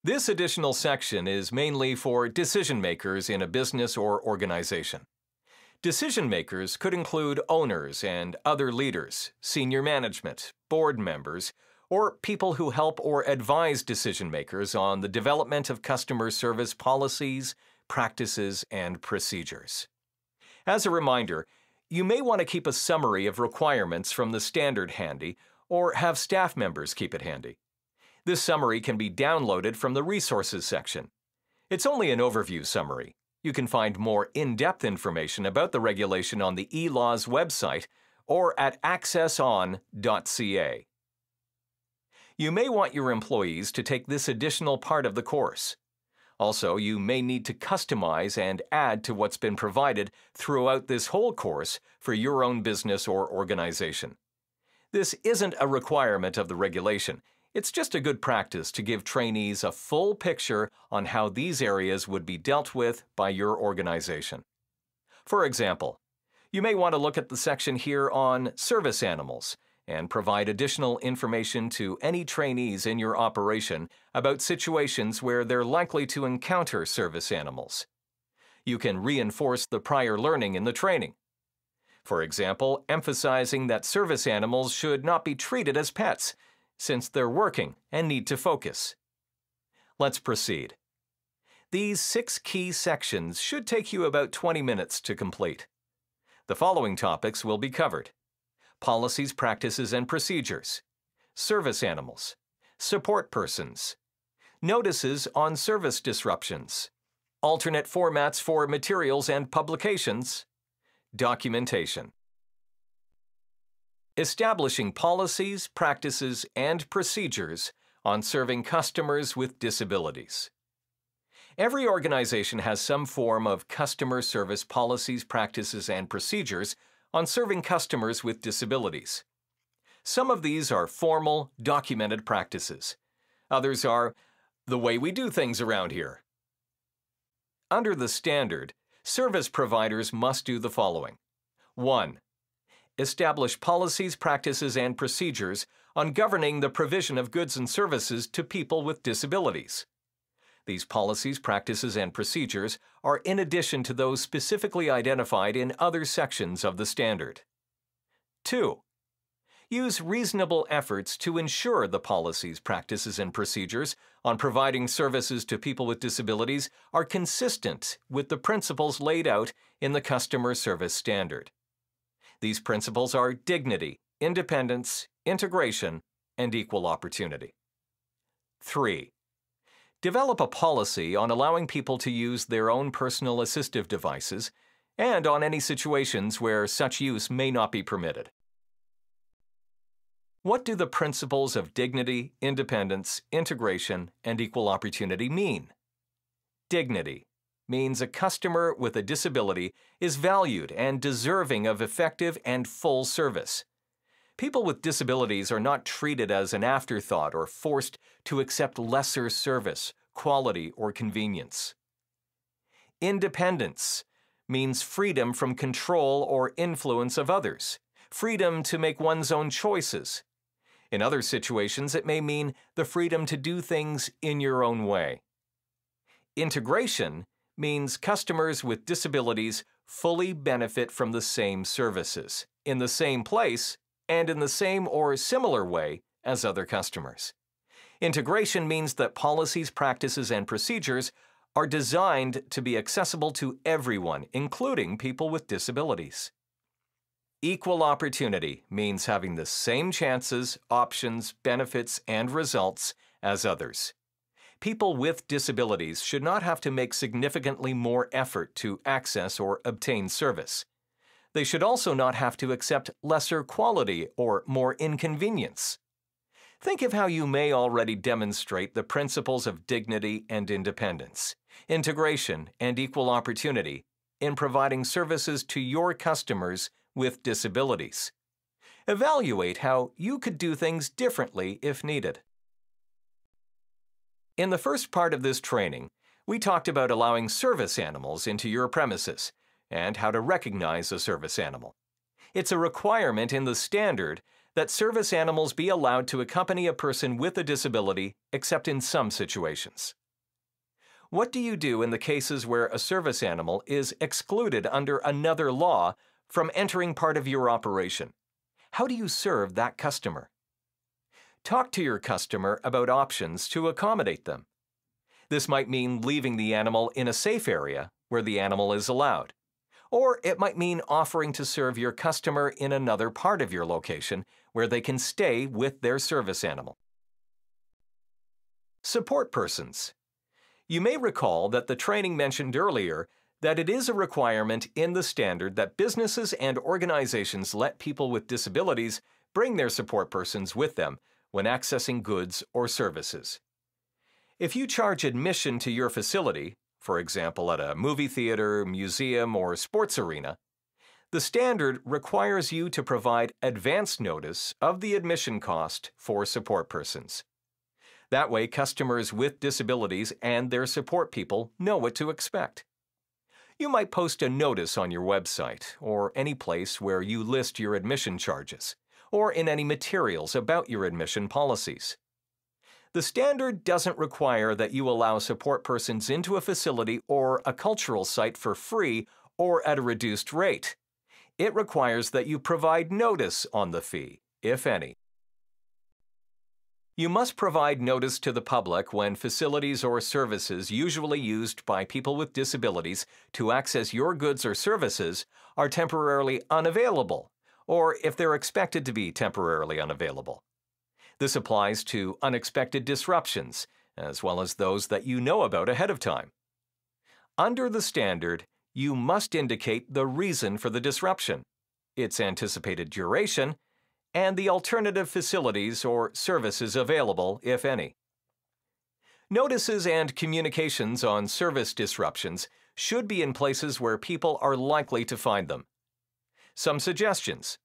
This additional section is mainly for decision makers in a business or organization. Decision makers could include owners and other leaders, senior management, board members, or people who help or advise decision makers on the development of customer service policies, practices, and procedures. As a reminder, you may want to keep a summary of requirements from the standard handy, or have staff members keep it handy. This summary can be downloaded from the Resources section. It's only an overview summary. You can find more in-depth information about the regulation on the eLaws website or at accesson.ca. You may want your employees to take this additional part of the course. Also, you may need to customize and add to what's been provided throughout this whole course for your own business or organization. This isn't a requirement of the regulation. It's just a good practice to give trainees a full picture on how these areas would be dealt with by your organization. For example, you may want to look at the section here on service animals and provide additional information to any trainees in your operation about situations where they're likely to encounter service animals. You can reinforce the prior learning in the training. For example, emphasizing that service animals should not be treated as pets, since they're working and need to focus. Let's proceed. These 6 key sections should take you about 20 minutes to complete. The following topics will be covered: policies, practices, and procedures, service animals, support persons, notices on service disruptions, alternate formats for materials and publications, documentation. Establishing policies, practices, and procedures on serving customers with disabilities. Every organization has some form of customer service policies, practices, and procedures on serving customers with disabilities. Some of these are formal, documented practices. Others are the way we do things around here. Under the standard, service providers must do the following. 1. Establish policies, practices, and procedures on governing the provision of goods and services to people with disabilities. These policies, practices, and procedures are in addition to those specifically identified in other sections of the standard. 2. Use reasonable efforts to ensure the policies, practices, and procedures on providing services to people with disabilities are consistent with the principles laid out in the Customer Service Standard. These principles are dignity, independence, integration, and equal opportunity. 3. Develop a policy on allowing people to use their own personal assistive devices and on any situations where such use may not be permitted. What do the principles of dignity, independence, integration, and equal opportunity mean? Dignity means a customer with a disability is valued and deserving of effective and full service. People with disabilities are not treated as an afterthought or forced to accept lesser service, quality, or convenience. Independence means freedom from control or influence of others, freedom to make one's own choices. In other situations, it may mean the freedom to do things in your own way. Integration means customers with disabilities fully benefit from the same services, in the same place, and in the same or similar way as other customers. Integration means that policies, practices, and procedures are designed to be accessible to everyone, including people with disabilities. Equal opportunity means having the same chances, options, benefits, and results as others. People with disabilities should not have to make significantly more effort to access or obtain service. They should also not have to accept lesser quality or more inconvenience. Think of how you may already demonstrate the principles of dignity and independence, integration and equal opportunity in providing services to your customers with disabilities. Evaluate how you could do things differently if needed. In the first part of this training, we talked about allowing service animals into your premises and how to recognize a service animal. It's a requirement in the standard that service animals be allowed to accompany a person with a disability except in some situations. What do you do in the cases where a service animal is excluded under another law from entering part of your operation? How do you serve that customer? Talk to your customer about options to accommodate them. This might mean leaving the animal in a safe area where the animal is allowed. Or it might mean offering to serve your customer in another part of your location where they can stay with their service animal. Support persons. You may recall that the training mentioned earlier that it is a requirement in the standard that businesses and organizations let people with disabilities bring their support persons with them when accessing goods or services. If you charge admission to your facility, for example at a movie theater, museum, or sports arena, the standard requires you to provide advance notice of the admission cost for support persons. That way, customers with disabilities and their support people know what to expect. You might post a notice on your website or any place where you list your admission charges, or in any materials about your admission policies. The standard doesn't require that you allow support persons into a facility or a cultural site for free or at a reduced rate. It requires that you provide notice on the fee, if any. You must provide notice to the public when facilities or services usually used by people with disabilities to access your goods or services are temporarily unavailable, or if they're expected to be temporarily unavailable. This applies to unexpected disruptions, as well as those that you know about ahead of time. Under the standard, you must indicate the reason for the disruption, its anticipated duration, and the alternative facilities or services available, if any. Notices and communications on service disruptions should be in places where people are likely to find them. Some suggestions.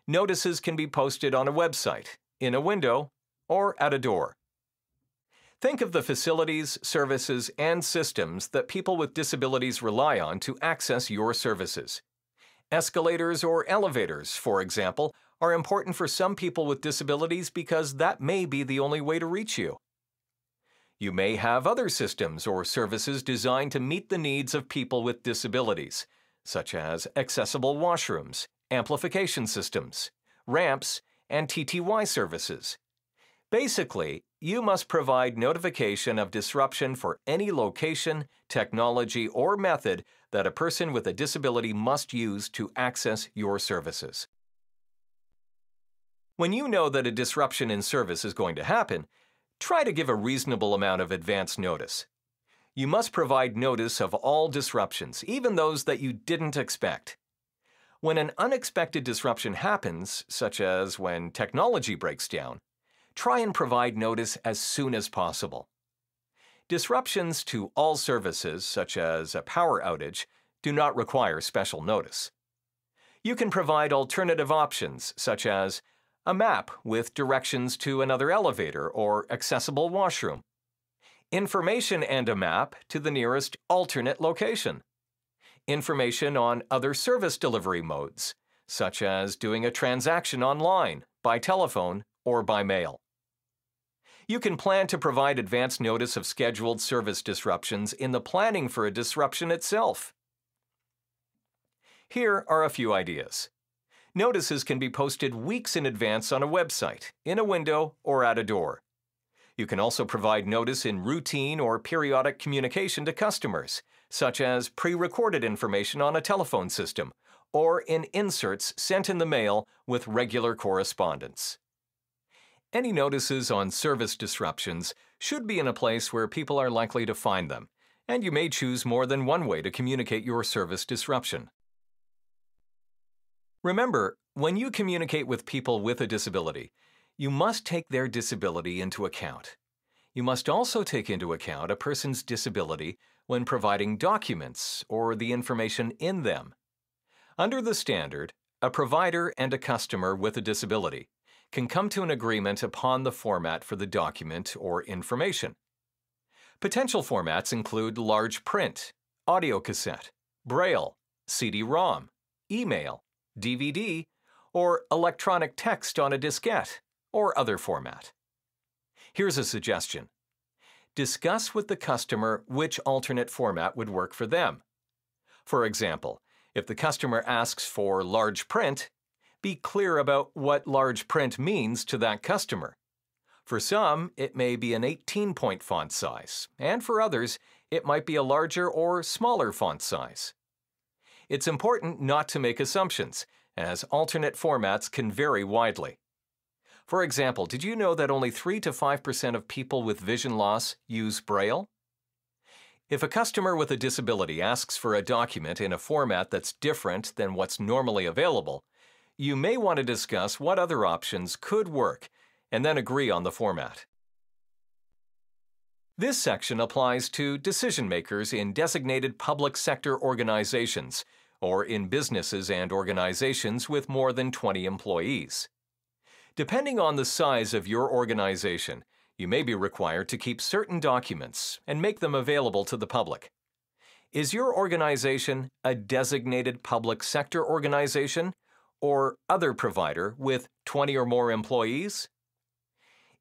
Notices can be posted on a website, in a window, or at a door. Think of the facilities, services, and systems that people with disabilities rely on to access your services. Escalators or elevators, for example, are important for some people with disabilities because that may be the only way to reach you. You may have other systems or services designed to meet the needs of people with disabilities, such as accessible washrooms, amplification systems, ramps, and TTY services. Basically, you must provide notification of disruption for any location, technology, or method that a person with a disability must use to access your services. When you know that a disruption in service is going to happen, try to give a reasonable amount of advance notice. You must provide notice of all disruptions, even those that you didn't expect. When an unexpected disruption happens, such as when technology breaks down, try and provide notice as soon as possible. Disruptions to all services, such as a power outage, do not require special notice. You can provide alternative options, such as a map with directions to another elevator or accessible washroom, information and a map to the nearest alternate location, information on other service delivery modes, such as doing a transaction online, by telephone, or by mail. You can plan to provide advance notice of scheduled service disruptions in the planning for a disruption itself. Here are a few ideas. Notices can be posted weeks in advance on a website, in a window, or at a door. You can also provide notice in routine or periodic communication to customers, such as pre-recorded information on a telephone system, or in inserts sent in the mail with regular correspondence. Any notices on service disruptions should be in a place where people are likely to find them, and you may choose more than one way to communicate your service disruption. Remember, when you communicate with people with a disability, you must take their disability into account. You must also take into account a person's disability when providing documents or the information in them. Under the standard, a provider and a customer with a disability can come to an agreement upon the format for the document or information. Potential formats include large print, audio cassette, braille, CD-ROM, email, DVD, or electronic text on a diskette, or other format. Here's a suggestion. discuss with the customer which alternate format would work for them. For example, if the customer asks for large print, be clear about what large print means to that customer. For some, it may be an 18-point font size, and for others, it might be a larger or smaller font size. It's important not to make assumptions, as alternate formats can vary widely. For example, did you know that only 3 to 5% of people with vision loss use Braille? If a customer with a disability asks for a document in a format that's different than what's normally available, you may want to discuss what other options could work and then agree on the format. This section applies to decision makers in designated public sector organizations or in businesses and organizations with more than 20 employees. Depending on the size of your organization, you may be required to keep certain documents and make them available to the public. Is your organization a designated public sector organization or other provider with 20 or more employees?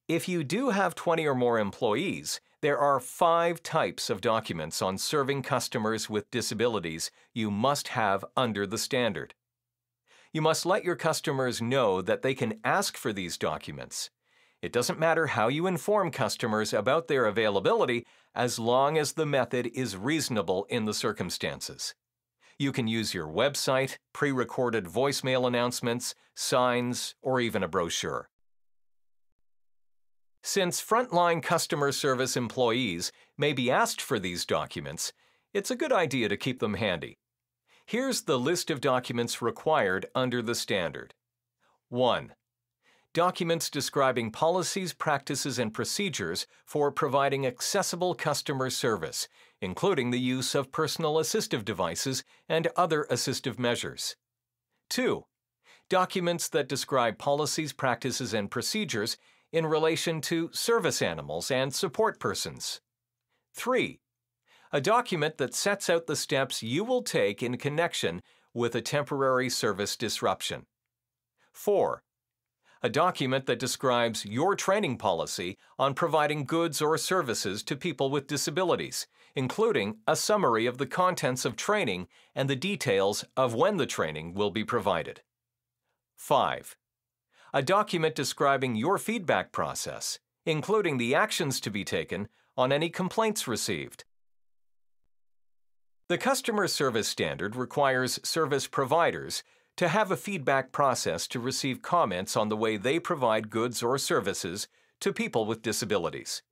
If you do have 20 or more employees, there are 5 types of documents on serving customers with disabilities you must have under the standard. You must let your customers know that they can ask for these documents. It doesn't matter how you inform customers about their availability as long as the method is reasonable in the circumstances. You can use your website, pre-recorded voicemail announcements, signs, or even a brochure. Since frontline customer service employees may be asked for these documents, it's a good idea to keep them handy. Here's the list of documents required under the standard. 1. Documents describing policies, practices, and procedures for providing accessible customer service, including the use of personal assistive devices and other assistive measures. 2. Documents that describe policies, practices, and procedures in relation to service animals and support persons. 3. A document that sets out the steps you will take in connection with a temporary service disruption. 4. A document that describes your training policy on providing goods or services to people with disabilities, including a summary of the contents of training and the details of when the training will be provided. 5. A document describing your feedback process, including the actions to be taken on any complaints received. The Customer Service Standard requires service providers to have a feedback process to receive comments on the way they provide goods or services to people with disabilities.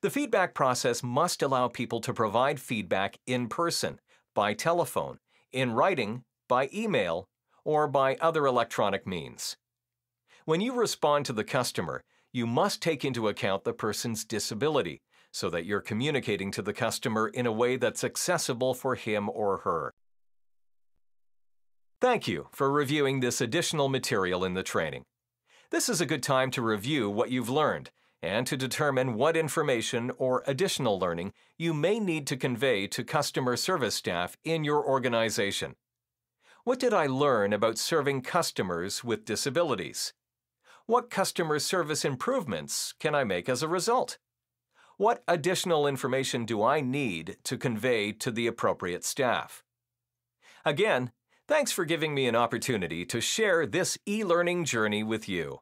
The feedback process must allow people to provide feedback in person, by telephone, in writing, by email, or by other electronic means. When you respond to the customer, you must take into account the person's disability so that you're communicating to the customer in a way that's accessible for him or her. Thank you for reviewing this additional material in the training. This is a good time to review what you've learned and to determine what information or additional learning you may need to convey to customer service staff in your organization. What did I learn about serving customers with disabilities? What customer service improvements can I make as a result? What additional information do I need to convey to the appropriate staff? Again, thanks for giving me an opportunity to share this e-learning journey with you.